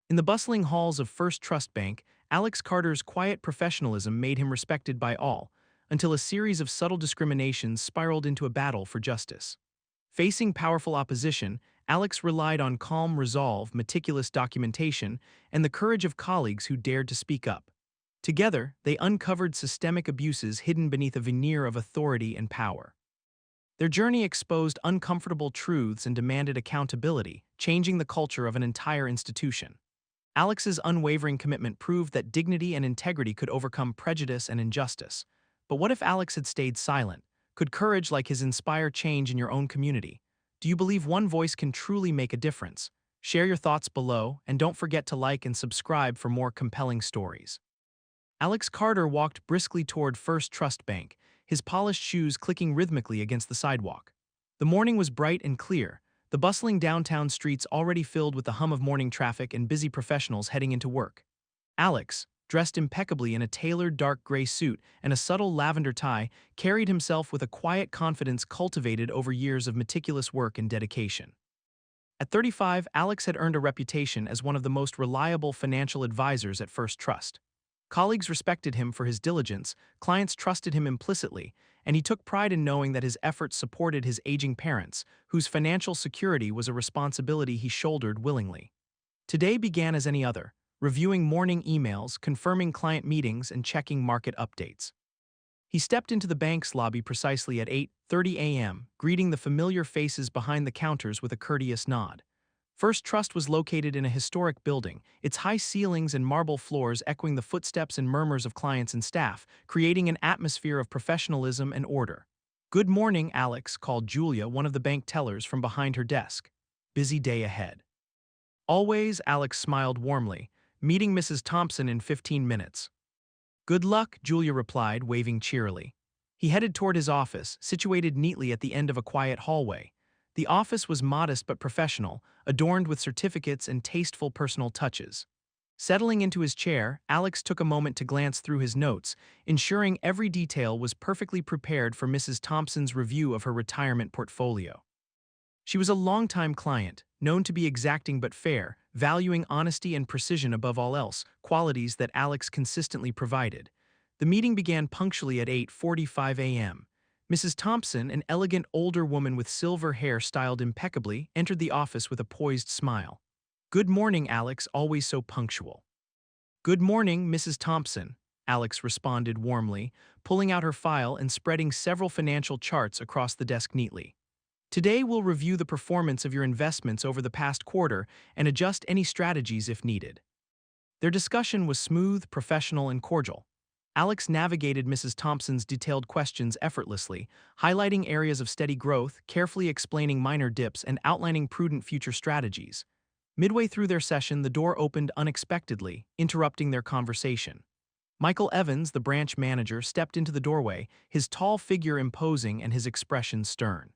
In the bustling halls of First Trust Bank, Alex Carter's quiet professionalism made him respected by all, until a series of subtle discriminations spiraled into a battle for justice. Facing powerful opposition, Alex relied on calm resolve, meticulous documentation, and the courage of colleagues who dared to speak up. Together, they uncovered systemic abuses hidden beneath a veneer of authority and power. Their journey exposed uncomfortable truths and demanded accountability, changing the culture of an entire institution. Alex's unwavering commitment proved that dignity and integrity could overcome prejudice and injustice. But what if Alex had stayed silent? Could courage like his inspire change in your own community? Do you believe one voice can truly make a difference? Share your thoughts below, and don't forget to like and subscribe for more compelling stories. Alex Carter walked briskly toward First Trust Bank, his polished shoes clicking rhythmically against the sidewalk. The morning was bright and clear, the bustling downtown streets already filled with the hum of morning traffic and busy professionals heading into work. Alex, dressed impeccably in a tailored dark gray suit and a subtle lavender tie, carried himself with a quiet confidence cultivated over years of meticulous work and dedication. At 35, Alex had earned a reputation as one of the most reliable financial advisors at First Trust. Colleagues respected him for his diligence, clients trusted him implicitly, and he took pride in knowing that his efforts supported his aging parents, whose financial security was a responsibility he shouldered willingly. Today began as any other, reviewing morning emails, confirming client meetings, and checking market updates. He stepped into the bank's lobby precisely at 8:30 a.m., greeting the familiar faces behind the counters with a courteous nod. First Trust was located in a historic building, its high ceilings and marble floors echoing the footsteps and murmurs of clients and staff, creating an atmosphere of professionalism and order. "Good morning, Alex," called Julia, one of the bank tellers, from behind her desk. "Busy day ahead." "Always," Alex smiled warmly, "meeting Mrs. Thompson in 15 minutes." "Good luck," Julia replied, waving cheerily. He headed toward his office, situated neatly at the end of a quiet hallway. The office was modest but professional, adorned with certificates and tasteful personal touches. Settling into his chair, Alex took a moment to glance through his notes, ensuring every detail was perfectly prepared for Mrs. Thompson's review of her retirement portfolio. She was a longtime client, known to be exacting but fair, valuing honesty and precision above all else, qualities that Alex consistently provided. The meeting began punctually at 8:45 a.m. Mrs. Thompson, an elegant older woman with silver hair styled impeccably, entered the office with a poised smile. "Good morning, Alex, always so punctual." "Good morning, Mrs. Thompson," Alex responded warmly, pulling out her file and spreading several financial charts across the desk neatly. "Today we'll review the performance of your investments over the past quarter and adjust any strategies if needed." Their discussion was smooth, professional, and cordial. Alex navigated Mrs. Thompson's detailed questions effortlessly, highlighting areas of steady growth, carefully explaining minor dips, and outlining prudent future strategies. Midway through their session, the door opened unexpectedly, interrupting their conversation. Michael Evans, the branch manager, stepped into the doorway, his tall figure imposing and his expression stern.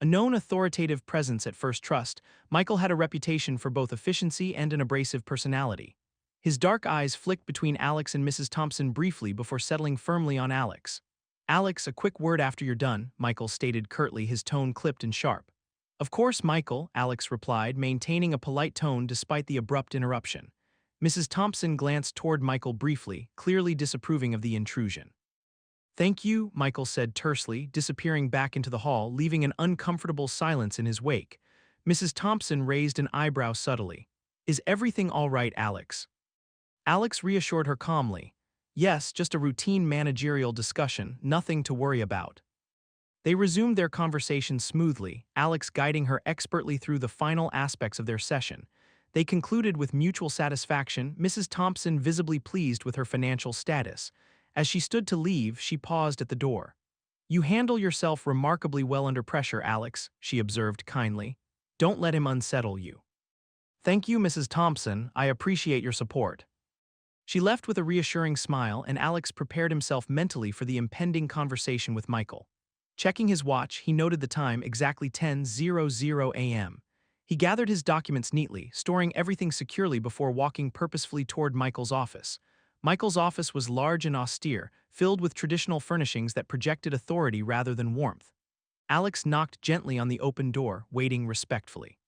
A known authoritative presence at First Trust, Michael had a reputation for both efficiency and an abrasive personality. His dark eyes flicked between Alex and Mrs. Thompson briefly before settling firmly on Alex. "Alex, a quick word after you're done," Michael stated curtly, his tone clipped and sharp. "Of course, Michael," Alex replied, maintaining a polite tone despite the abrupt interruption. Mrs. Thompson glanced toward Michael briefly, clearly disapproving of the intrusion. "Thank you," Michael said tersely, disappearing back into the hall, leaving an uncomfortable silence in his wake. Mrs. Thompson raised an eyebrow subtly. "Is everything all right, Alex?" Alex reassured her calmly. "Yes, just a routine managerial discussion, nothing to worry about." They resumed their conversation smoothly, Alex guiding her expertly through the final aspects of their session. They concluded with mutual satisfaction, Mrs. Thompson visibly pleased with her financial status. As she stood to leave, she paused at the door. "You handle yourself remarkably well under pressure, Alex," she observed kindly. "Don't let him unsettle you." "Thank you, Mrs. Thompson, I appreciate your support." She left with a reassuring smile, and Alex prepared himself mentally for the impending conversation with Michael. Checking his watch, he noted the time, exactly 10:00 a.m. He gathered his documents neatly, storing everything securely before walking purposefully toward Michael's office. Michael's office was large and austere, filled with traditional furnishings that projected authority rather than warmth. Alex knocked gently on the open door, waiting respectfully.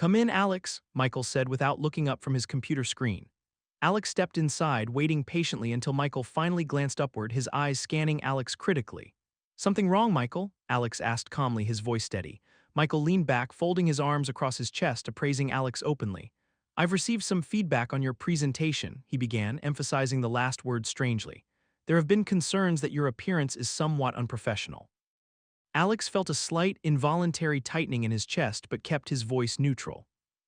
Come in, Alex, Michael said without looking up from his computer screen. Alex stepped inside, waiting patiently until Michael finally glanced upward, his eyes scanning Alex critically. Something wrong, Michael? Alex asked calmly, his voice steady. Michael leaned back, folding his arms across his chest, appraising Alex openly. I've received some feedback on your presentation, he began, emphasizing the last word strangely. There have been concerns that your appearance is somewhat unprofessional. Alex felt a slight, involuntary tightening in his chest but kept his voice neutral.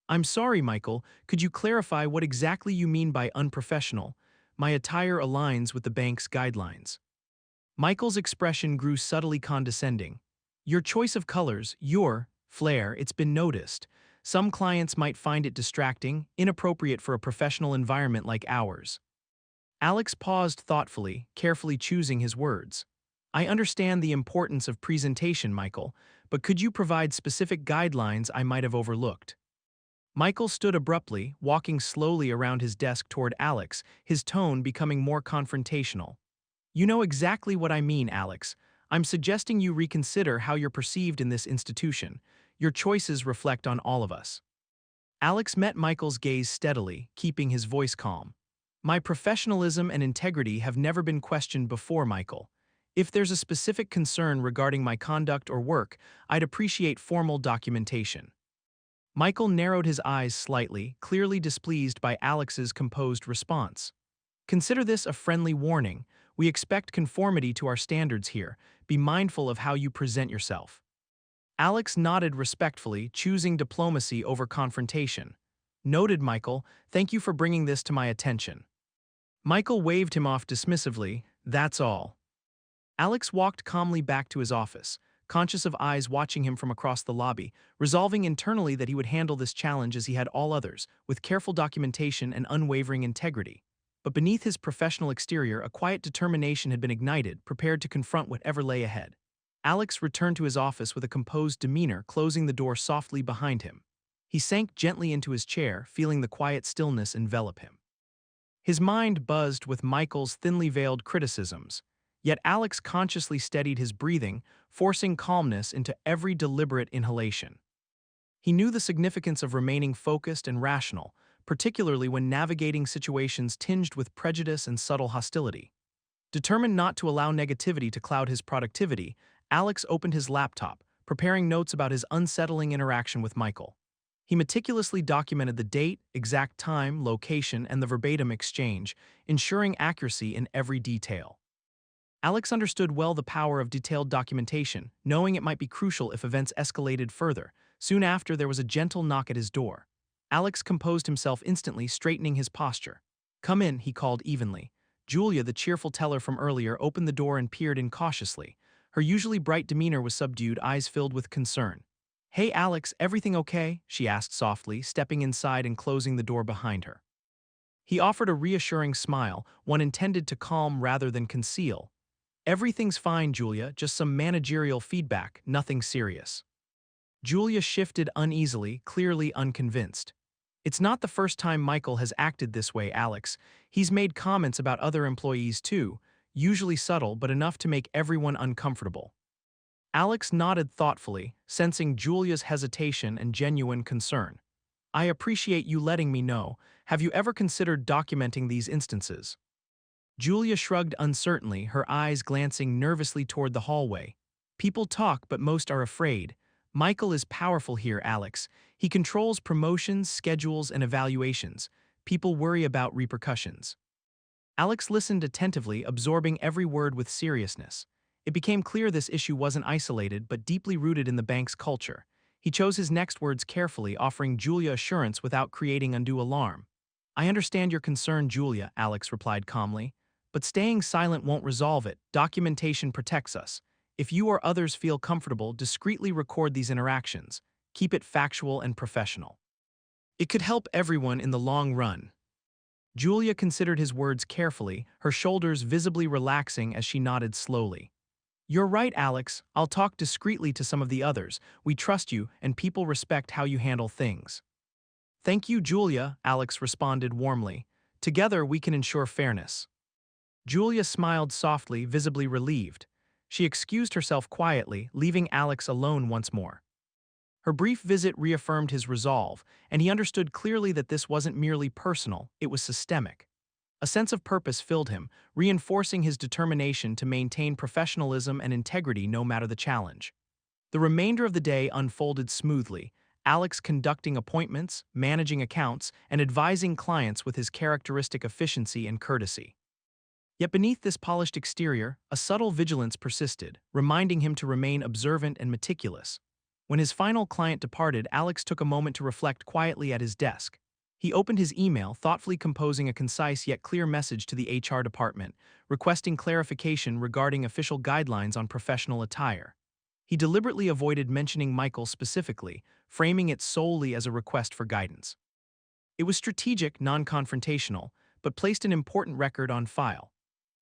I'm sorry, Michael. Could you clarify what exactly you mean by unprofessional? My attire aligns with the bank's guidelines. Michael's expression grew subtly condescending. Your choice of colors, your flair, it's been noticed. Some clients might find it distracting, inappropriate for a professional environment like ours. Alex paused thoughtfully, carefully choosing his words. I understand the importance of presentation, Michael, but could you provide specific guidelines I might have overlooked? Michael stood abruptly, walking slowly around his desk toward Alex, his tone becoming more confrontational. You know exactly what I mean, Alex. I'm suggesting you reconsider how you're perceived in this institution. Your choices reflect on all of us. Alex met Michael's gaze steadily, keeping his voice calm. My professionalism and integrity have never been questioned before, Michael. If there's a specific concern regarding my conduct or work, I'd appreciate formal documentation. Michael narrowed his eyes slightly, clearly displeased by Alex's composed response. Consider this a friendly warning. We expect conformity to our standards here. Be mindful of how you present yourself. Alex nodded respectfully, choosing diplomacy over confrontation. Noted, Michael. Thank you for bringing this to my attention. Michael waved him off dismissively. That's all. Alex walked calmly back to his office, conscious of eyes watching him from across the lobby, resolving internally that he would handle this challenge as he had all others, with careful documentation and unwavering integrity. But beneath his professional exterior, a quiet determination had been ignited, prepared to confront whatever lay ahead. Alex returned to his office with a composed demeanor, closing the door softly behind him. He sank gently into his chair, feeling the quiet stillness envelop him. His mind buzzed with Michael's thinly veiled criticisms, yet Alex consciously steadied his breathing, forcing calmness into every deliberate inhalation. He knew the significance of remaining focused and rational, particularly when navigating situations tinged with prejudice and subtle hostility. Determined not to allow negativity to cloud his productivity, Alex opened his laptop, preparing notes about his unsettling interaction with Michael. He meticulously documented the date, exact time, location, and the verbatim exchange, ensuring accuracy in every detail. Alex understood well the power of detailed documentation, knowing it might be crucial if events escalated further. Soon after, there was a gentle knock at his door. Alex composed himself instantly, straightening his posture. Come in, he called evenly. Julia, the cheerful teller from earlier, opened the door and peered in cautiously. Her usually bright demeanor was subdued, eyes filled with concern. Hey, Alex, everything okay? She asked softly, stepping inside and closing the door behind her. He offered a reassuring smile, one intended to calm rather than conceal. Everything's fine, Julia, just some managerial feedback, nothing serious. Julia shifted uneasily, clearly unconvinced. It's not the first time Michael has acted this way, Alex. He's made comments about other employees too, usually subtle but enough to make everyone uncomfortable. Alex nodded thoughtfully, sensing Julia's hesitation and genuine concern. I appreciate you letting me know. Have you ever considered documenting these instances? Julia shrugged uncertainly, her eyes glancing nervously toward the hallway. People talk, but most are afraid. Michael is powerful here, Alex. He controls promotions, schedules, and evaluations. People worry about repercussions. Alex listened attentively, absorbing every word with seriousness. It became clear this issue wasn't isolated, but deeply rooted in the bank's culture. He chose his next words carefully, offering Julia assurance without creating undue alarm. I understand your concern, Julia, Alex replied calmly. But staying silent won't resolve it. Documentation protects us. If you or others feel comfortable, discreetly record these interactions. Keep it factual and professional. It could help everyone in the long run. Julia considered his words carefully, her shoulders visibly relaxing as she nodded slowly. You're right, Alex. I'll talk discreetly to some of the others. We trust you, and people respect how you handle things. Thank you, Julia, Alex responded warmly. Together, we can ensure fairness. Julia smiled softly, visibly relieved. She excused herself quietly, leaving Alex alone once more. Her brief visit reaffirmed his resolve, and he understood clearly that this wasn't merely personal, it was systemic. A sense of purpose filled him, reinforcing his determination to maintain professionalism and integrity no matter the challenge. The remainder of the day unfolded smoothly, Alex conducting appointments, managing accounts, and advising clients with his characteristic efficiency and courtesy. Yet beneath this polished exterior, a subtle vigilance persisted, reminding him to remain observant and meticulous. When his final client departed, Alex took a moment to reflect quietly at his desk. He opened his email, thoughtfully composing a concise yet clear message to the HR department, requesting clarification regarding official guidelines on professional attire. He deliberately avoided mentioning Michael specifically, framing it solely as a request for guidance. It was strategic, non-confrontational, but placed an important record on file.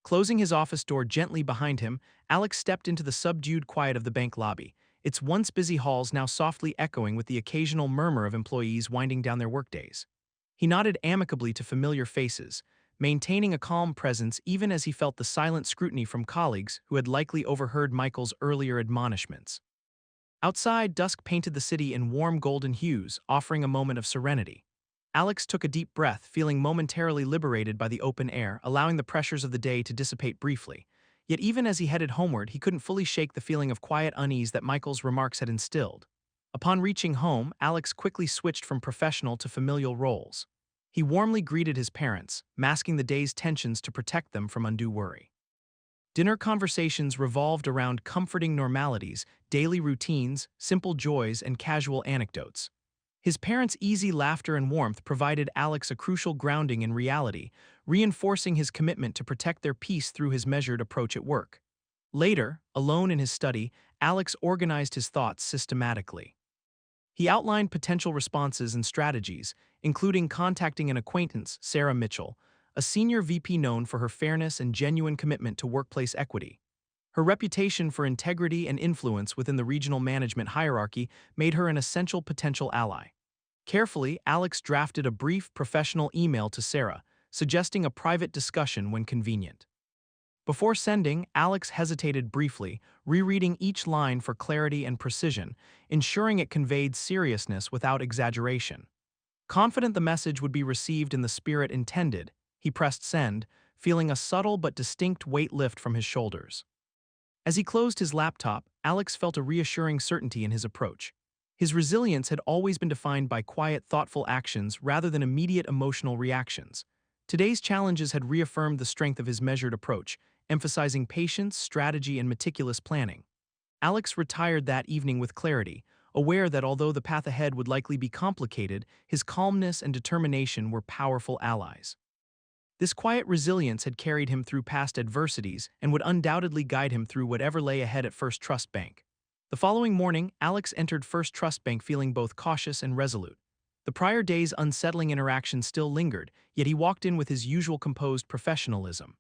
Closing his office door gently behind him, Alex stepped into the subdued quiet of the bank lobby, its once busy halls now softly echoing with the occasional murmur of employees winding down their workdays. He nodded amicably to familiar faces, maintaining a calm presence even as he felt the silent scrutiny from colleagues who had likely overheard Michael's earlier admonishments. Outside, dusk painted the city in warm golden hues, offering a moment of serenity. Alex took a deep breath, feeling momentarily liberated by the open air, allowing the pressures of the day to dissipate briefly. Yet even as he headed homeward, he couldn't fully shake the feeling of quiet unease that Michael's remarks had instilled. Upon reaching home, Alex quickly switched from professional to familial roles. He warmly greeted his parents, masking the day's tensions to protect them from undue worry. Dinner conversations revolved around comforting normalities, daily routines, simple joys, and casual anecdotes. His parents' easy laughter and warmth provided Alex a crucial grounding in reality, reinforcing his commitment to protect their peace through his measured approach at work. Later, alone in his study, Alex organized his thoughts systematically. He outlined potential responses and strategies, including contacting an acquaintance, Sarah Mitchell, a senior VP known for her fairness and genuine commitment to workplace equity. Her reputation for integrity and influence within the regional management hierarchy made her an essential potential ally. Carefully, Alex drafted a brief professional email to Sarah, suggesting a private discussion when convenient. Before sending, Alex hesitated briefly, rereading each line for clarity and precision, ensuring it conveyed seriousness without exaggeration. Confident the message would be received in the spirit intended, he pressed send, feeling a subtle but distinct weight lift from his shoulders. As he closed his laptop, Alex felt a reassuring certainty in his approach. His resilience had always been defined by quiet, thoughtful actions rather than immediate emotional reactions. Today's challenges had reaffirmed the strength of his measured approach, emphasizing patience, strategy, and meticulous planning. Alex retired that evening with clarity, aware that although the path ahead would likely be complicated, his calmness and determination were powerful allies. This quiet resilience had carried him through past adversities and would undoubtedly guide him through whatever lay ahead at First Trust Bank. The following morning, Alex entered First Trust Bank feeling both cautious and resolute. The prior day's unsettling interaction still lingered, yet he walked in with his usual composed professionalism.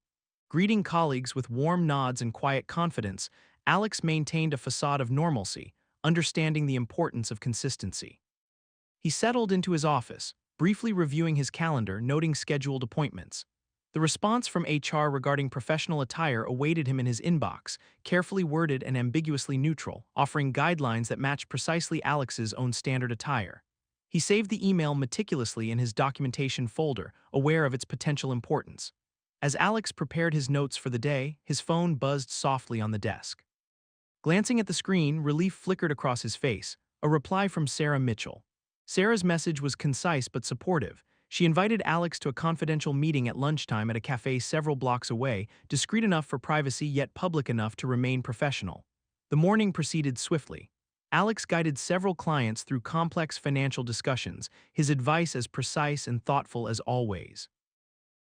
Greeting colleagues with warm nods and quiet confidence, Alex maintained a facade of normalcy, understanding the importance of consistency. He settled into his office, briefly reviewing his calendar, noting scheduled appointments. The response from HR regarding professional attire awaited him in his inbox, carefully worded and ambiguously neutral, offering guidelines that matched precisely Alex's own standard attire. He saved the email meticulously in his documentation folder, aware of its potential importance. As Alex prepared his notes for the day, his phone buzzed softly on the desk. Glancing at the screen, relief flickered across his face, a reply from Sarah Mitchell. Sarah's message was concise but supportive. She invited Alex to a confidential meeting at lunchtime at a cafe several blocks away, discreet enough for privacy yet public enough to remain professional. The morning proceeded swiftly. Alex guided several clients through complex financial discussions, his advice as precise and thoughtful as always.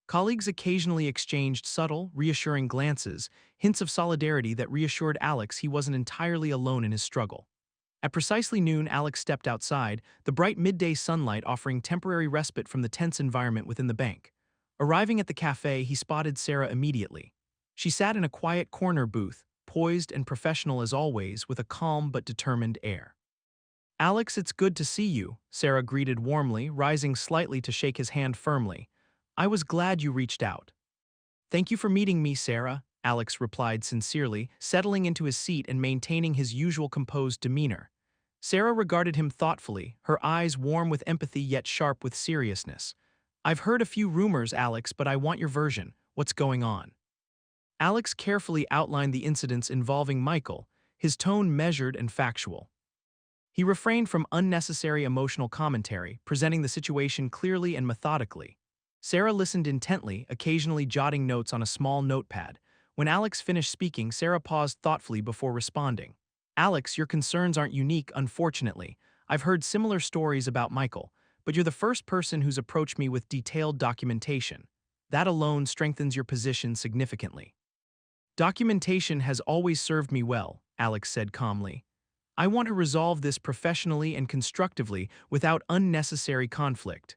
Colleagues occasionally exchanged subtle, reassuring glances, hints of solidarity that reassured Alex he wasn't entirely alone in his struggle. At precisely noon, Alex stepped outside, the bright midday sunlight offering temporary respite from the tense environment within the bank. Arriving at the cafe, he spotted Sarah immediately. She sat in a quiet corner booth, poised and professional as always, with a calm but determined air. "Alex, it's good to see you," Sarah greeted warmly, rising slightly to shake his hand firmly. "I was glad you reached out." "Thank you for meeting me, Sarah," Alex replied sincerely, settling into his seat and maintaining his usual composed demeanor. Sarah regarded him thoughtfully, her eyes warm with empathy yet sharp with seriousness. I've heard a few rumors, Alex, but I want your version. What's going on? Alex carefully outlined the incidents involving Michael, his tone measured and factual. He refrained from unnecessary emotional commentary, presenting the situation clearly and methodically. Sarah listened intently, occasionally jotting notes on a small notepad. When Alex finished speaking, Sarah paused thoughtfully before responding. Alex, your concerns aren't unique, unfortunately. I've heard similar stories about Michael, but you're the first person who's approached me with detailed documentation. That alone strengthens your position significantly. Documentation has always served me well, Alex said calmly. I want to resolve this professionally and constructively without unnecessary conflict.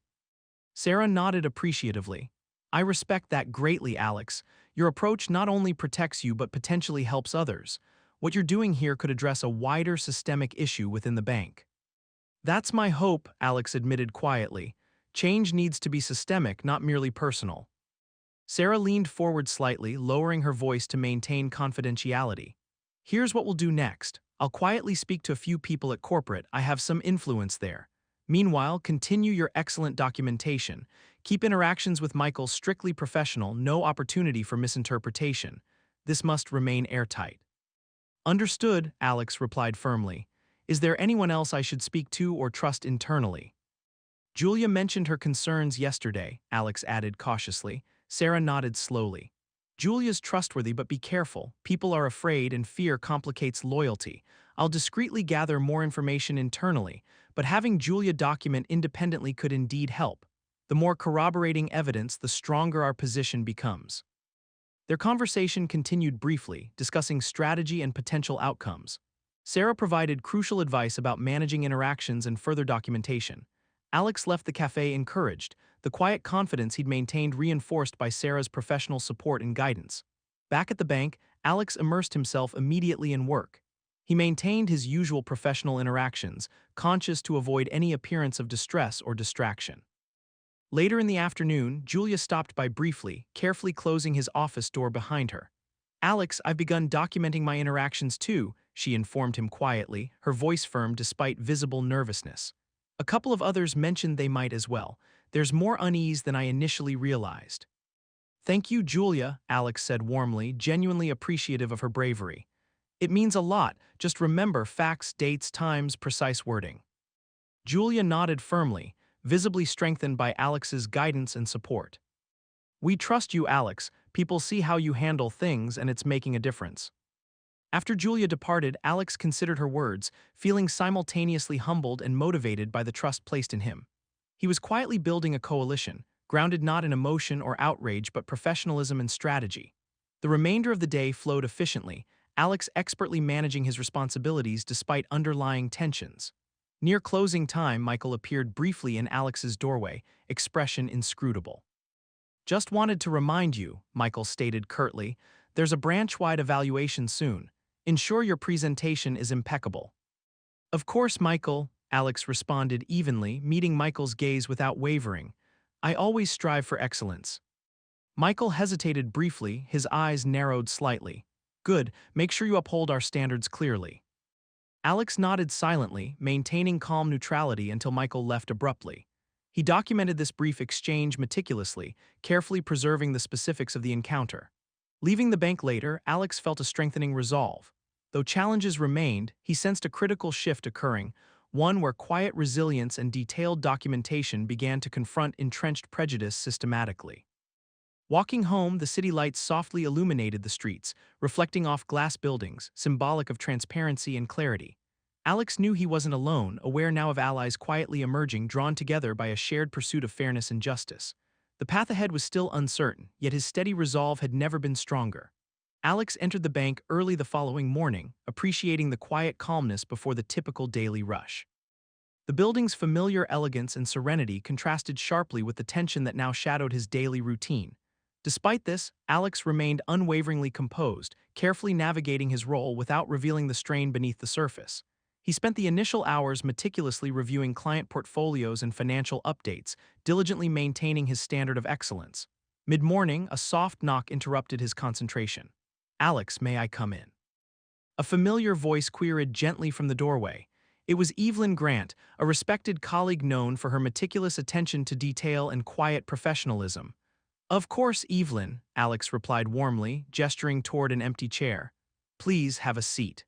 Sarah nodded appreciatively. I respect that greatly, Alex. Your approach not only protects you but potentially helps others. What you're doing here could address a wider systemic issue within the bank. That's my hope, Alex admitted quietly. Change needs to be systemic, not merely personal. Sarah leaned forward slightly, lowering her voice to maintain confidentiality. Here's what we'll do next. I'll quietly speak to a few people at corporate. I have some influence there. Meanwhile, continue your excellent documentation. Keep interactions with Michael strictly professional, no opportunity for misinterpretation. This must remain airtight. Understood, Alex replied firmly. Is there anyone else I should speak to or trust internally? Julia mentioned her concerns yesterday, Alex added cautiously. Sarah nodded slowly. Julia's trustworthy, but be careful. People are afraid and fear complicates loyalty. I'll discreetly gather more information internally, but having Julia document independently could indeed help. The more corroborating evidence, the stronger our position becomes. Their conversation continued briefly, discussing strategy and potential outcomes. Sarah provided crucial advice about managing interactions and further documentation. Alex left the cafe encouraged, the quiet confidence he'd maintained reinforced by Sarah's professional support and guidance. Back at the bank, Alex immersed himself immediately in work. He maintained his usual professional interactions, conscious to avoid any appearance of distress or distraction. Later in the afternoon, Julia stopped by briefly, carefully closing his office door behind her. Alex, I've begun documenting my interactions too, she informed him quietly, her voice firm despite visible nervousness. A couple of others mentioned they might as well. There's more unease than I initially realized. Thank you, Julia, Alex said warmly, genuinely appreciative of her bravery. It means a lot, just remember facts, dates, times, precise wording. Julia nodded firmly, visibly strengthened by Alex's guidance and support. We trust you, Alex. People see how you handle things and it's making a difference. After Julia departed, Alex considered her words, feeling simultaneously humbled and motivated by the trust placed in him. He was quietly building a coalition, grounded not in emotion or outrage but professionalism and strategy. The remainder of the day flowed efficiently, Alex expertly managing his responsibilities despite underlying tensions. Near closing time, Michael appeared briefly in Alex's doorway, expression inscrutable. Just wanted to remind you, Michael stated curtly, there's a branch-wide evaluation soon. Ensure your presentation is impeccable. Of course, Michael, Alex responded evenly, meeting Michael's gaze without wavering. I always strive for excellence. Michael hesitated briefly, his eyes narrowed slightly. Good, make sure you uphold our standards clearly. Alex nodded silently, maintaining calm neutrality until Michael left abruptly. He documented this brief exchange meticulously, carefully preserving the specifics of the encounter. Leaving the bank later, Alex felt a strengthening resolve. Though challenges remained, he sensed a critical shift occurring, one where quiet resilience and detailed documentation began to confront entrenched prejudice systematically. Walking home, the city lights softly illuminated the streets, reflecting off glass buildings, symbolic of transparency and clarity. Alex knew he wasn't alone, aware now of allies quietly emerging, drawn together by a shared pursuit of fairness and justice. The path ahead was still uncertain, yet his steady resolve had never been stronger. Alex entered the bank early the following morning, appreciating the quiet calmness before the typical daily rush. The building's familiar elegance and serenity contrasted sharply with the tension that now shadowed his daily routine. Despite this, Alex remained unwaveringly composed, carefully navigating his role without revealing the strain beneath the surface. He spent the initial hours meticulously reviewing client portfolios and financial updates, diligently maintaining his standard of excellence. Mid-morning, a soft knock interrupted his concentration. Alex, may I come in? A familiar voice queried gently from the doorway. It was Evelyn Grant, a respected colleague known for her meticulous attention to detail and quiet professionalism. Of course, Evelyn, Alex replied warmly, gesturing toward an empty chair. Please have a seat.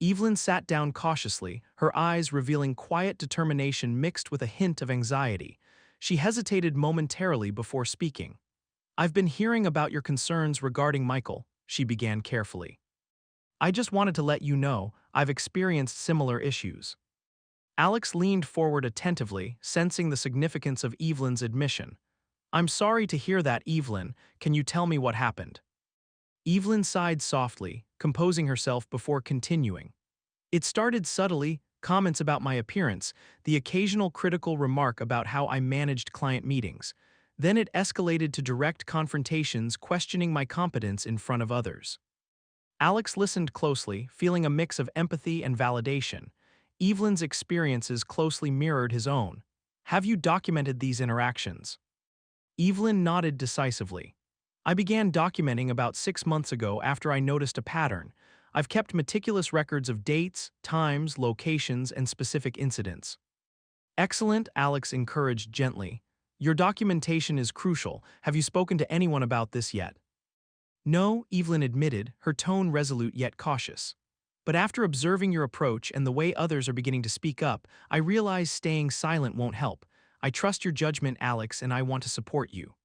Evelyn sat down cautiously, her eyes revealing quiet determination mixed with a hint of anxiety. She hesitated momentarily before speaking. I've been hearing about your concerns regarding Michael, she began carefully. I just wanted to let you know I've experienced similar issues. Alex leaned forward attentively, sensing the significance of Evelyn's admission. I'm sorry to hear that, Evelyn. Can you tell me what happened? Evelyn sighed softly, composing herself before continuing. It started subtly, comments about my appearance, the occasional critical remark about how I managed client meetings. Then it escalated to direct confrontations questioning my competence in front of others. Alex listened closely, feeling a mix of empathy and validation. Evelyn's experiences closely mirrored his own. Have you documented these interactions? Evelyn nodded decisively. I began documenting about 6 months ago after I noticed a pattern. I've kept meticulous records of dates, times, locations, and specific incidents. Excellent, Alex encouraged gently. Your documentation is crucial. Have you spoken to anyone about this yet? No, Evelyn admitted, her tone resolute yet cautious. But after observing your approach and the way others are beginning to speak up, I realize staying silent won't help. I trust your judgment, Alex, and I want to support you.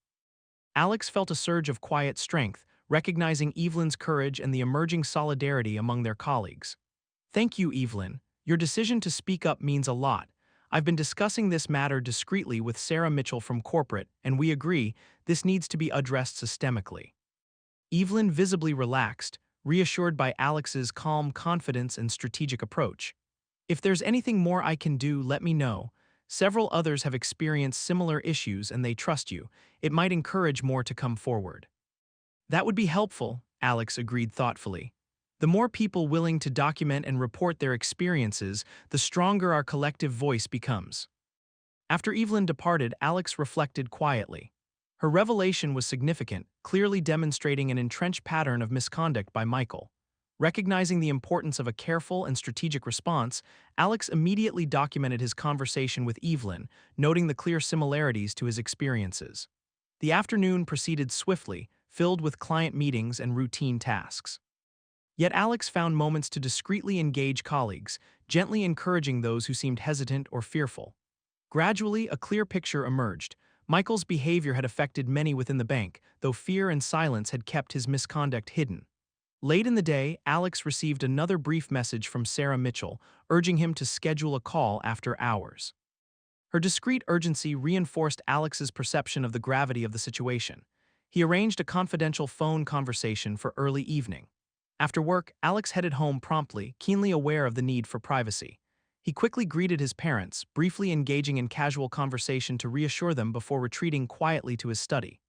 Alex felt a surge of quiet strength, recognizing Evelyn's courage and the emerging solidarity among their colleagues. Thank you, Evelyn. Your decision to speak up means a lot. I've been discussing this matter discreetly with Sarah Mitchell from corporate, and we agree this needs to be addressed systemically. Evelyn visibly relaxed, reassured by Alex's calm confidence and strategic approach. If there's anything more I can do, let me know. Several others have experienced similar issues and they trust you. It might encourage more to come forward. That would be helpful, Alex agreed thoughtfully. The more people willing to document and report their experiences, the stronger our collective voice becomes. After Evelyn departed, Alex reflected quietly. Her revelation was significant, clearly demonstrating an entrenched pattern of misconduct by Michael. Recognizing the importance of a careful and strategic response, Alex immediately documented his conversation with Evelyn, noting the clear similarities to his experiences. The afternoon proceeded swiftly, filled with client meetings and routine tasks. Yet Alex found moments to discreetly engage colleagues, gently encouraging those who seemed hesitant or fearful. Gradually, a clear picture emerged. Michael's behavior had affected many within the bank, though fear and silence had kept his misconduct hidden. Late in the day, Alex received another brief message from Sarah Mitchell, urging him to schedule a call after hours. Her discreet urgency reinforced Alex's perception of the gravity of the situation. He arranged a confidential phone conversation for early evening. After work, Alex headed home promptly, keenly aware of the need for privacy. He quickly greeted his parents, briefly engaging in casual conversation to reassure them before retreating quietly to his study.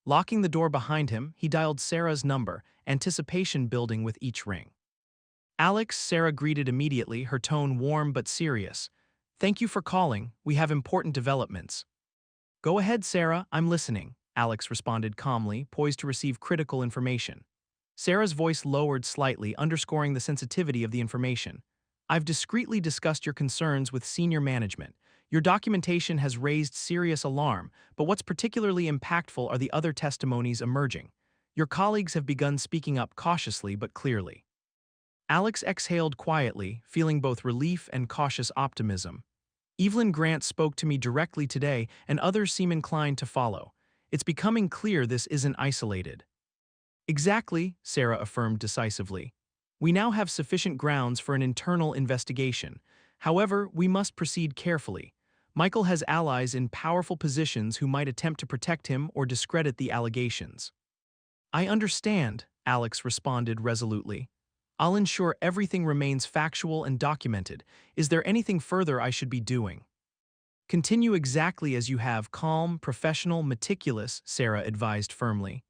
Locking the door behind him, he dialed Sarah's number, anticipation building with each ring. Alex, Sarah greeted immediately, her tone warm but serious. Thank you for calling, we have important developments. Go ahead, Sarah, I'm listening, Alex responded calmly, poised to receive critical information. Sarah's voice lowered slightly, underscoring the sensitivity of the information. I've discreetly discussed your concerns with senior management. Your documentation has raised serious alarm, but what's particularly impactful are the other testimonies emerging. Your colleagues have begun speaking up cautiously but clearly. Alex exhaled quietly, feeling both relief and cautious optimism. Evelyn Grant spoke to me directly today, and others seem inclined to follow. It's becoming clear this isn't isolated. Exactly, Sarah affirmed decisively. We now have sufficient grounds for an internal investigation. However, we must proceed carefully. Michael has allies in powerful positions who might attempt to protect him or discredit the allegations. I understand, Alex responded resolutely. I'll ensure everything remains factual and documented. Is there anything further I should be doing? Continue exactly as you have, calm, professional, meticulous, Sarah advised firmly.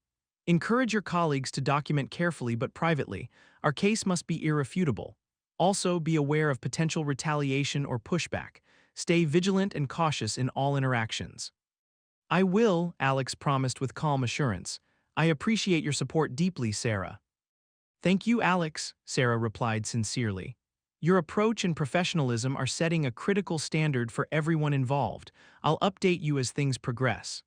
Encourage your colleagues to document carefully but privately. Our case must be irrefutable. Also, be aware of potential retaliation or pushback. Stay vigilant and cautious in all interactions. I will, Alex promised with calm assurance. I appreciate your support deeply, Sarah. Thank you, Alex, Sarah replied sincerely. Your approach and professionalism are setting a critical standard for everyone involved. I'll update you as things progress.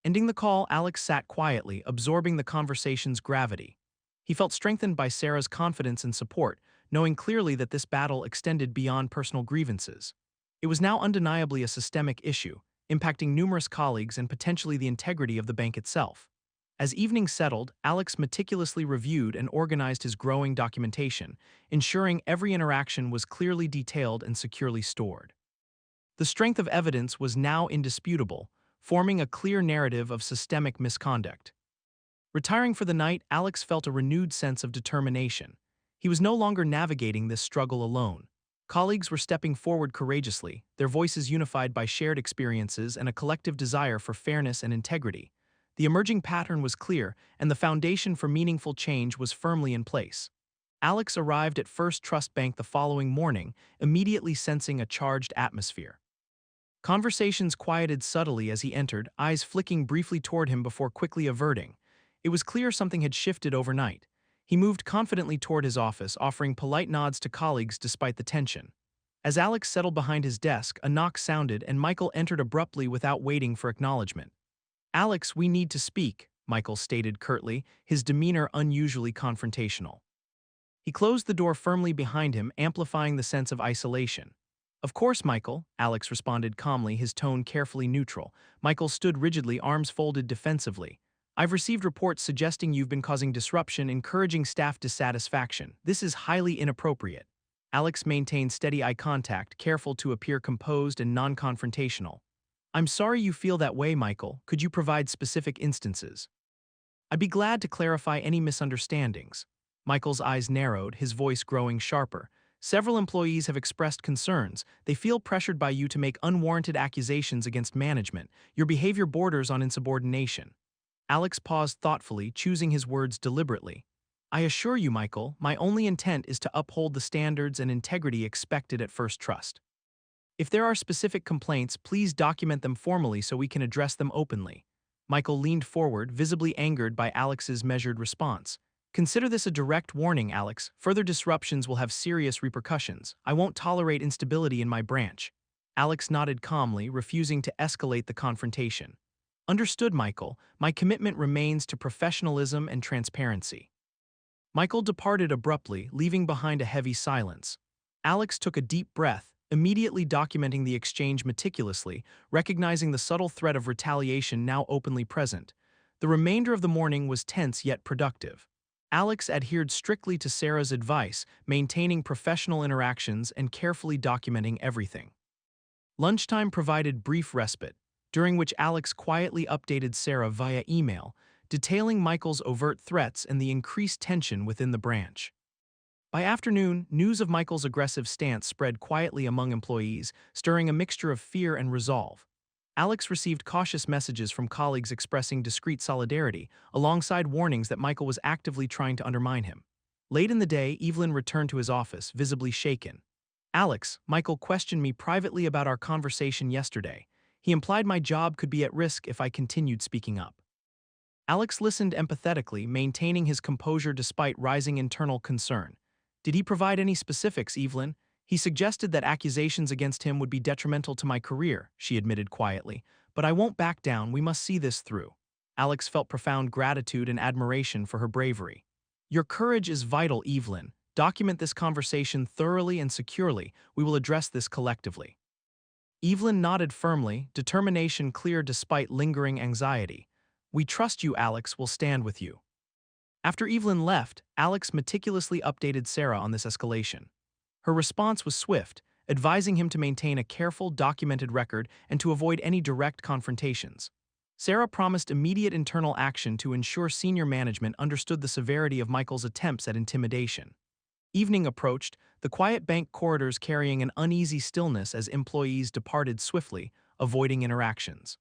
Ending the call, Alex sat quietly, absorbing the conversation's gravity. He felt strengthened by Sarah's confidence and support, knowing clearly that this battle extended beyond personal grievances. It was now undeniably a systemic issue, impacting numerous colleagues and potentially the integrity of the bank itself. As evening settled, Alex meticulously reviewed and organized his growing documentation, ensuring every interaction was clearly detailed and securely stored. The strength of evidence was now indisputable, forming a clear narrative of systemic misconduct. Retiring for the night, Alex felt a renewed sense of determination. He was no longer navigating this struggle alone. Colleagues were stepping forward courageously, their voices unified by shared experiences and a collective desire for fairness and integrity. The emerging pattern was clear, and the foundation for meaningful change was firmly in place. Alex arrived at First Trust Bank the following morning, immediately sensing a charged atmosphere. Conversations quieted subtly as he entered, eyes flicking briefly toward him before quickly averting. It was clear something had shifted overnight. He moved confidently toward his office, offering polite nods to colleagues despite the tension. As Alex settled behind his desk, a knock sounded and Michael entered abruptly without waiting for acknowledgement. "Alex, we need to speak," Michael stated curtly, his demeanor unusually confrontational. He closed the door firmly behind him, amplifying the sense of isolation. "Of course, Michael," Alex responded calmly, his tone carefully neutral. Michael stood rigidly, arms folded defensively. "I've received reports suggesting you've been causing disruption, encouraging staff dissatisfaction. This is highly inappropriate." Alex maintained steady eye contact, careful to appear composed and non-confrontational. "I'm sorry you feel that way, Michael. Could you provide specific instances?" "I'd be glad to clarify any misunderstandings." Michael's eyes narrowed, his voice growing sharper. "Several employees have expressed concerns. They feel pressured by you to make unwarranted accusations against management. Your behavior borders on insubordination." Alex paused thoughtfully, choosing his words deliberately. "I assure you, Michael, my only intent is to uphold the standards and integrity expected at First Trust. If there are specific complaints, please document them formally so we can address them openly." Michael leaned forward, visibly angered by Alex's measured response. "Consider this a direct warning, Alex. Further disruptions will have serious repercussions. I won't tolerate instability in my branch." Alex nodded calmly, refusing to escalate the confrontation. "Understood, Michael. My commitment remains to professionalism and transparency." Michael departed abruptly, leaving behind a heavy silence. Alex took a deep breath, immediately documenting the exchange meticulously, recognizing the subtle threat of retaliation now openly present. The remainder of the morning was tense yet productive. Alex adhered strictly to Sarah's advice, maintaining professional interactions and carefully documenting everything. Lunchtime provided brief respite, during which Alex quietly updated Sarah via email, detailing Michael's overt threats and the increased tension within the branch. By afternoon, news of Michael's aggressive stance spread quietly among employees, stirring a mixture of fear and resolve. Alex received cautious messages from colleagues expressing discreet solidarity, alongside warnings that Michael was actively trying to undermine him. Late in the day, Evelyn returned to his office, visibly shaken. "Alex, Michael questioned me privately about our conversation yesterday. He implied my job could be at risk if I continued speaking up." Alex listened empathetically, maintaining his composure despite rising internal concern. "Did he provide any specifics, Evelyn?" "He suggested that accusations against him would be detrimental to my career," she admitted quietly. "But I won't back down, we must see this through." Alex felt profound gratitude and admiration for her bravery. "Your courage is vital, Evelyn. Document this conversation thoroughly and securely. We will address this collectively." Evelyn nodded firmly, determination clear despite lingering anxiety. "We trust you, Alex. We'll stand with you." After Evelyn left, Alex meticulously updated Sarah on this escalation. Her response was swift, advising him to maintain a careful, documented record and to avoid any direct confrontations. Sarah promised immediate internal action to ensure senior management understood the severity of Michael's attempts at intimidation. Evening approached, the quiet bank corridors carrying an uneasy stillness as employees departed swiftly, avoiding interactions.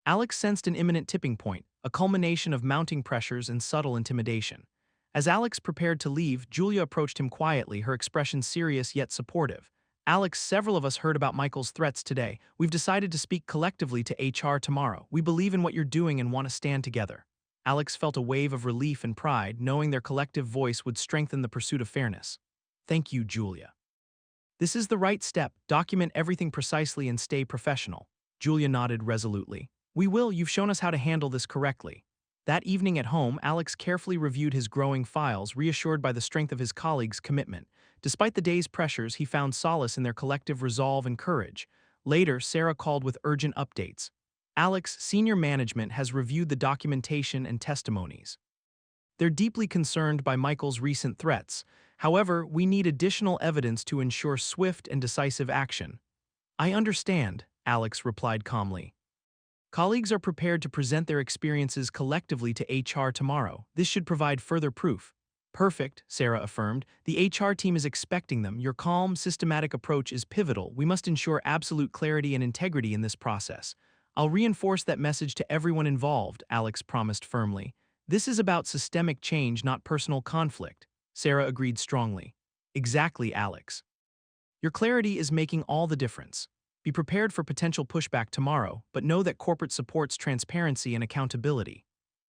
Alex sensed an imminent tipping point, a culmination of mounting pressures and subtle intimidation. As Alex prepared to leave, Julia approached him quietly, her expression serious yet supportive. "Alex, several of us heard about Michael's threats today. We've decided to speak collectively to HR tomorrow. We believe in what you're doing and want to stand together." Alex felt a wave of relief and pride, knowing their collective voice would strengthen the pursuit of fairness. "Thank you, Julia." This is the right step. Document everything precisely and stay professional. Julia nodded resolutely. We will, you've shown us how to handle this correctly. That evening at home, Alex carefully reviewed his growing files, reassured by the strength of his colleagues' commitment. Despite the day's pressures, he found solace in their collective resolve and courage. Later, Sarah called with urgent updates. Alex, senior management has reviewed the documentation and testimonies. They're deeply concerned by Michael's recent threats. However, we need additional evidence to ensure swift and decisive action. I understand, Alex replied calmly. Colleagues are prepared to present their experiences collectively to HR tomorrow. This should provide further proof. Perfect, Sarah affirmed. The HR team is expecting them. Your calm, systematic approach is pivotal. We must ensure absolute clarity and integrity in this process. I'll reinforce that message to everyone involved, Alex promised firmly. This is about systemic change, not personal conflict. Sarah agreed strongly. Exactly, Alex. Your clarity is making all the difference. Be prepared for potential pushback tomorrow, but know that corporate supports transparency and accountability.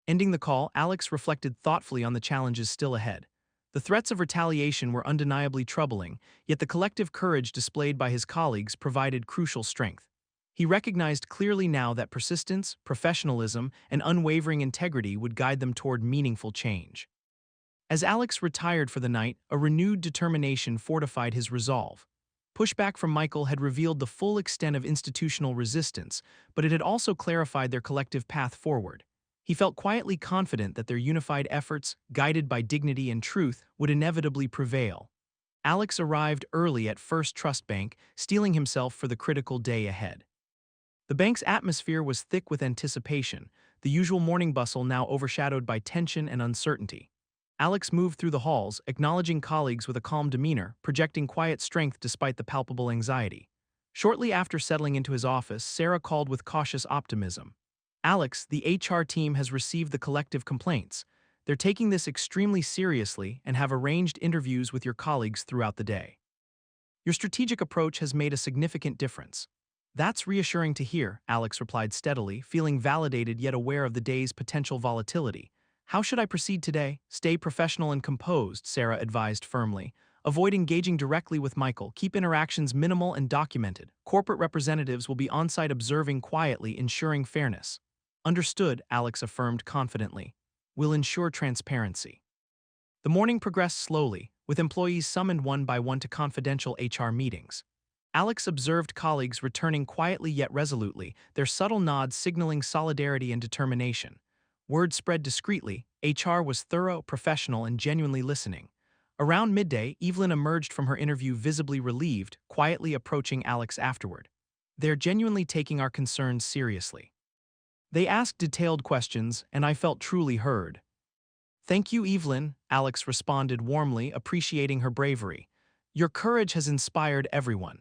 Ending the call, Alex reflected thoughtfully on the challenges still ahead. The threats of retaliation were undeniably troubling, yet the collective courage displayed by his colleagues provided crucial strength. He recognized clearly now that persistence, professionalism, and unwavering integrity would guide them toward meaningful change. As Alex retired for the night, a renewed determination fortified his resolve. Pushback from Michael had revealed the full extent of institutional resistance, but it had also clarified their collective path forward. He felt quietly confident that their unified efforts, guided by dignity and truth, would inevitably prevail. Alex arrived early at First Trust Bank, steeling himself for the critical day ahead. The bank's atmosphere was thick with anticipation, the usual morning bustle now overshadowed by tension and uncertainty. Alex moved through the halls, acknowledging colleagues with a calm demeanor, projecting quiet strength despite the palpable anxiety. Shortly after settling into his office, Sarah called with cautious optimism. Alex, the HR team has received the collective complaints. They're taking this extremely seriously and have arranged interviews with your colleagues throughout the day. Your strategic approach has made a significant difference. That's reassuring to hear, Alex replied steadily, feeling validated yet aware of the day's potential volatility. How should I proceed today? Stay professional and composed, Sarah advised firmly. Avoid engaging directly with Michael. Keep interactions minimal and documented. Corporate representatives will be on-site observing quietly, ensuring fairness. Understood, Alex affirmed confidently. We'll ensure transparency. The morning progressed slowly, with employees summoned one by one to confidential HR meetings. Alex observed colleagues returning quietly yet resolutely, their subtle nods signaling solidarity and determination. Word spread discreetly, HR was thorough, professional, and genuinely listening. Around midday, Evelyn emerged from her interview visibly relieved, quietly approaching Alex afterward. They're genuinely taking our concerns seriously. They asked detailed questions, and I felt truly heard. Thank you, Evelyn, Alex responded warmly, appreciating her bravery. Your courage has inspired everyone.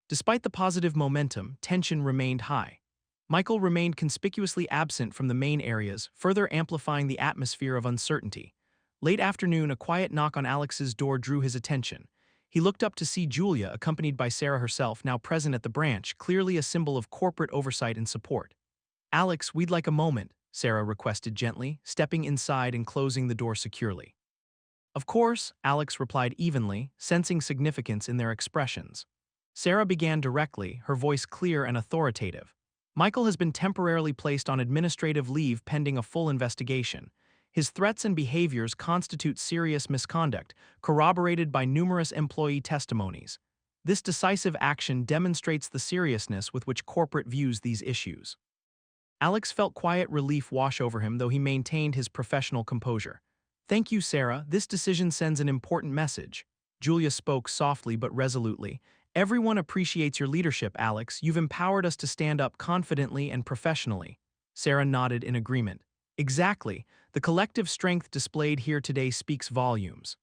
Despite the positive momentum, tension remained high. Michael remained conspicuously absent from the main areas, further amplifying the atmosphere of uncertainty. Late afternoon, a quiet knock on Alex's door drew his attention. He looked up to see Julia, accompanied by Sarah herself, now present at the branch, clearly a symbol of corporate oversight and support. Alex, we'd like a moment, Sarah requested gently, stepping inside and closing the door securely. Of course, Alex replied evenly, sensing significance in their expressions. Sarah began directly, her voice clear and authoritative. Michael has been temporarily placed on administrative leave pending a full investigation. His threats and behaviors constitute serious misconduct, corroborated by numerous employee testimonies. This decisive action demonstrates the seriousness with which corporate views these issues. Alex felt quiet relief wash over him, though he maintained his professional composure. Thank you, Sarah. This decision sends an important message. Julia spoke softly but resolutely. Everyone appreciates your leadership, Alex. You've empowered us to stand up confidently and professionally. Sarah nodded in agreement. Exactly. The collective strength displayed here today speaks volumes.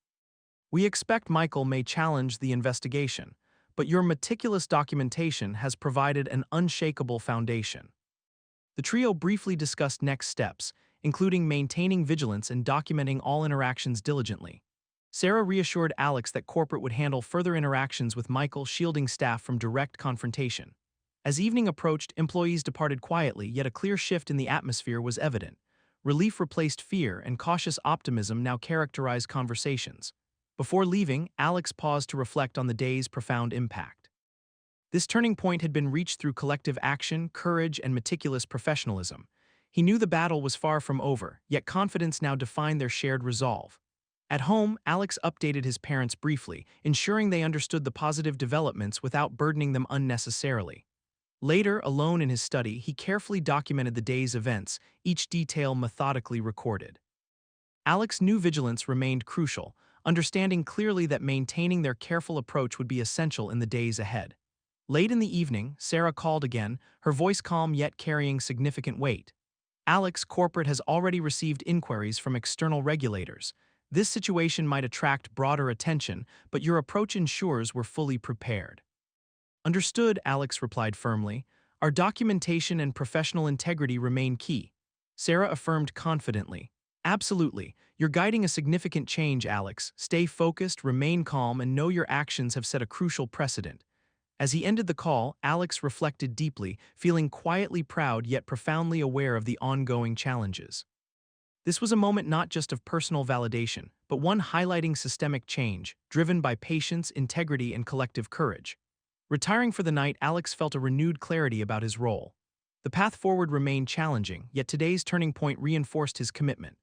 We expect Michael may challenge the investigation, but your meticulous documentation has provided an unshakable foundation. The trio briefly discussed next steps, including maintaining vigilance and documenting all interactions diligently. Sarah reassured Alex that corporate would handle further interactions with Michael, shielding staff from direct confrontation. As evening approached, employees departed quietly, yet a clear shift in the atmosphere was evident. Relief replaced fear, and cautious optimism now characterized conversations. Before leaving, Alex paused to reflect on the day's profound impact. This turning point had been reached through collective action, courage, and meticulous professionalism. He knew the battle was far from over, yet confidence now defined their shared resolve. At home, Alex updated his parents briefly, ensuring they understood the positive developments without burdening them unnecessarily. Later, alone in his study, he carefully documented the day's events, each detail methodically recorded. Alex's new vigilance remained crucial, understanding clearly that maintaining their careful approach would be essential in the days ahead. Late in the evening, Sarah called again, her voice calm yet carrying significant weight. Alex, corporate has already received inquiries from external regulators. This situation might attract broader attention, but your approach ensures we're fully prepared. Understood, Alex replied firmly. Our documentation and professional integrity remain key. Sarah affirmed confidently. Absolutely. You're guiding a significant change, Alex. Stay focused, remain calm, and know your actions have set a crucial precedent. As he ended the call, Alex reflected deeply, feeling quietly proud yet profoundly aware of the ongoing challenges. This was a moment not just of personal validation, but one highlighting systemic change, driven by patience, integrity, and collective courage. Retiring for the night, Alex felt a renewed clarity about his role. The path forward remained challenging, yet today's turning point reinforced his commitment.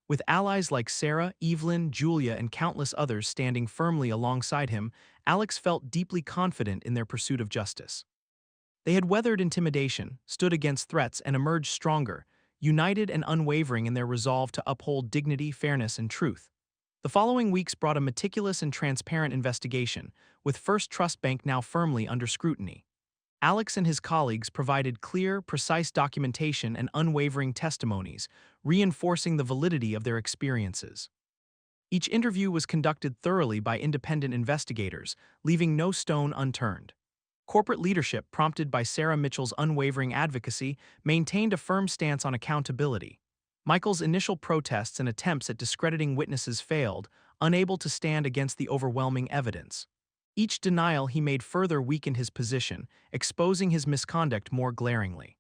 With allies like Sarah, Evelyn, Julia, and countless others standing firmly alongside him, Alex felt deeply confident in their pursuit of justice. They had weathered intimidation, stood against threats, and emerged stronger, united and unwavering in their resolve to uphold dignity, fairness, and truth. The following weeks brought a meticulous and transparent investigation, with First Trust Bank now firmly under scrutiny. Alex and his colleagues provided clear, precise documentation and unwavering testimonies, reinforcing the validity of their experiences. Each interview was conducted thoroughly by independent investigators, leaving no stone unturned. Corporate leadership, prompted by Sarah Mitchell's unwavering advocacy, maintained a firm stance on accountability. Michael's initial protests and attempts at discrediting witnesses failed, unable to stand against the overwhelming evidence. Each denial he made further weakened his position, exposing his misconduct more glaringly.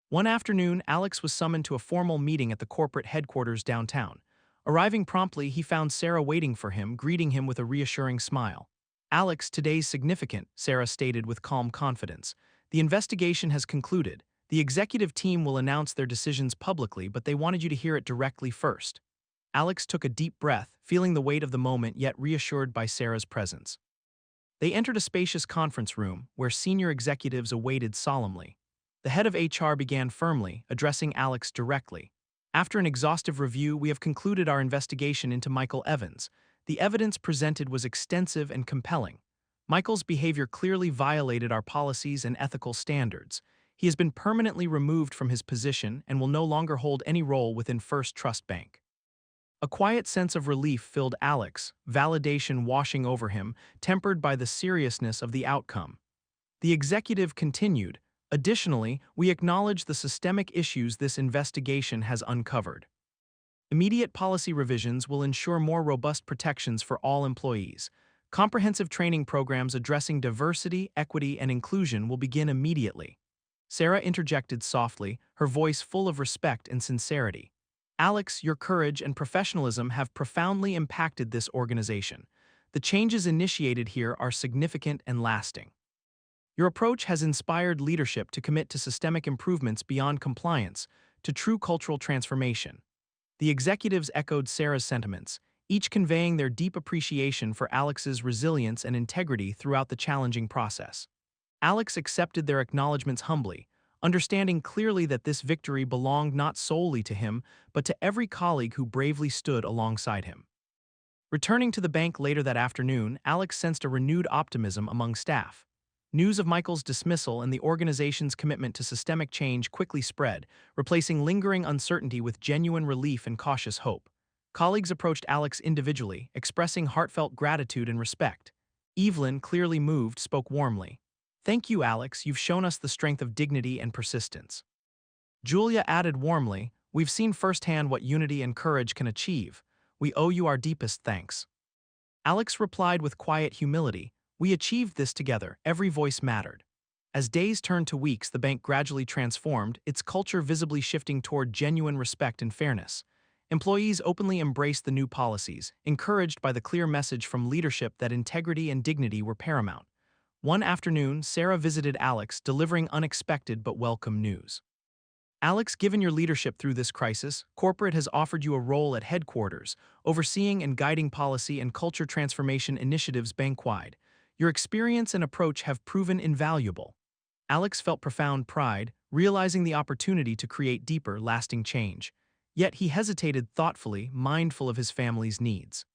One afternoon, Alex was summoned to a formal meeting at the corporate headquarters downtown. Arriving promptly, he found Sarah waiting for him, greeting him with a reassuring smile. Alex, today's significant, Sarah stated with calm confidence. The investigation has concluded. The executive team will announce their decisions publicly, but they wanted you to hear it directly first. Alex took a deep breath, feeling the weight of the moment yet reassured by Sarah's presence. They entered a spacious conference room where senior executives awaited solemnly. The head of HR began firmly, addressing Alex directly. After an exhaustive review, we have concluded our investigation into Michael Evans. The evidence presented was extensive and compelling. Michael's behavior clearly violated our policies and ethical standards. He has been permanently removed from his position and will no longer hold any role within First Trust Bank. A quiet sense of relief filled Alex, validation washing over him, tempered by the seriousness of the outcome. The executive continued, "Additionally, we acknowledge the systemic issues this investigation has uncovered. Immediate policy revisions will ensure more robust protections for all employees. Comprehensive training programs addressing diversity, equity, and inclusion will begin immediately." Sarah interjected softly, her voice full of respect and sincerity. "Alex, your courage and professionalism have profoundly impacted this organization. The changes initiated here are significant and lasting. Your approach has inspired leadership to commit to systemic improvements beyond compliance, to true cultural transformation." The executives echoed Sarah's sentiments, each conveying their deep appreciation for Alex's resilience and integrity throughout the challenging process. Alex accepted their acknowledgments humbly, understanding clearly that this victory belonged not solely to him, but to every colleague who bravely stood alongside him. Returning to the bank later that afternoon, Alex sensed a renewed optimism among staff. News of Michael's dismissal and the organization's commitment to systemic change quickly spread, replacing lingering uncertainty with genuine relief and cautious hope. Colleagues approached Alex individually, expressing heartfelt gratitude and respect. Evelyn, clearly moved, spoke warmly. "Thank you, Alex. You've shown us the strength of dignity and persistence." Julia added warmly, "We've seen firsthand what unity and courage can achieve. We owe you our deepest thanks." Alex replied with quiet humility, "We achieved this together. Every voice mattered." As days turned to weeks, the bank gradually transformed, its culture visibly shifting toward genuine respect and fairness. Employees openly embraced the new policies, encouraged by the clear message from leadership that integrity and dignity were paramount. One afternoon, Sarah visited Alex, delivering unexpected but welcome news. Alex, given your leadership through this crisis, corporate has offered you a role at headquarters, overseeing and guiding policy and culture transformation initiatives bank-wide. Your experience and approach have proven invaluable. Alex felt profound pride, realizing the opportunity to create deeper, lasting change. Yet he hesitated thoughtfully, mindful of his family's needs.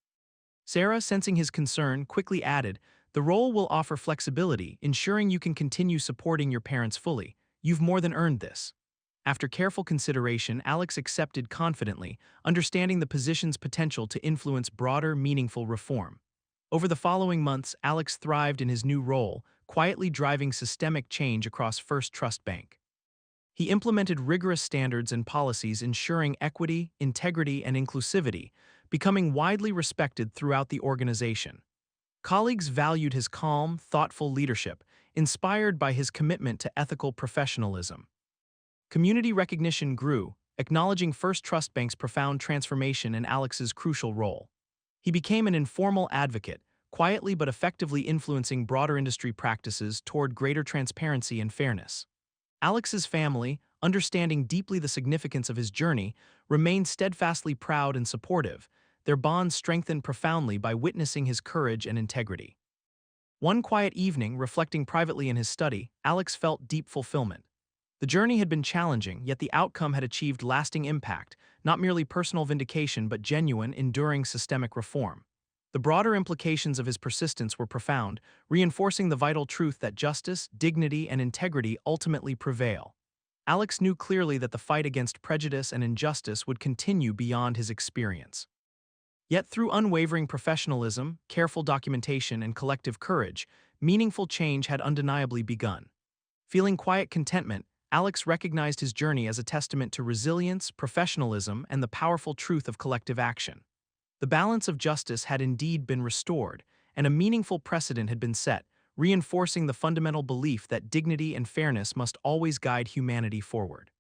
Sarah, sensing his concern, quickly added, "The role will offer flexibility, ensuring you can continue supporting your parents fully. You've more than earned this." After careful consideration, Alex accepted confidently, understanding the position's potential to influence broader, meaningful reform. Over the following months, Alex thrived in his new role, quietly driving systemic change across First Trust Bank. He implemented rigorous standards and policies ensuring equity, integrity, and inclusivity, becoming widely respected throughout the organization. Colleagues valued his calm, thoughtful leadership, inspired by his commitment to ethical professionalism. Community recognition grew, acknowledging First Trust Bank's profound transformation and Alex's crucial role. He became an informal advocate, quietly but effectively influencing broader industry practices toward greater transparency and fairness. Alex's family, understanding deeply the significance of his journey, remained steadfastly proud and supportive, their bond strengthened profoundly by witnessing his courage and integrity. One quiet evening, reflecting privately in his study, Alex felt deep fulfillment. The journey had been challenging, yet the outcome had achieved lasting impact, not merely personal vindication but genuine, enduring systemic reform. The broader implications of his persistence were profound, reinforcing the vital truth that justice, dignity, and integrity ultimately prevail. Alex knew clearly that the fight against prejudice and injustice would continue beyond his experience. Yet through unwavering professionalism, careful documentation, and collective courage, meaningful change had undeniably begun. Feeling quiet contentment, Alex recognized his journey as a testament to resilience, professionalism, and the powerful truth of collective action. The balance of justice had indeed been restored, and a meaningful precedent had been set, reinforcing the fundamental belief that dignity and fairness must always guide humanity forward.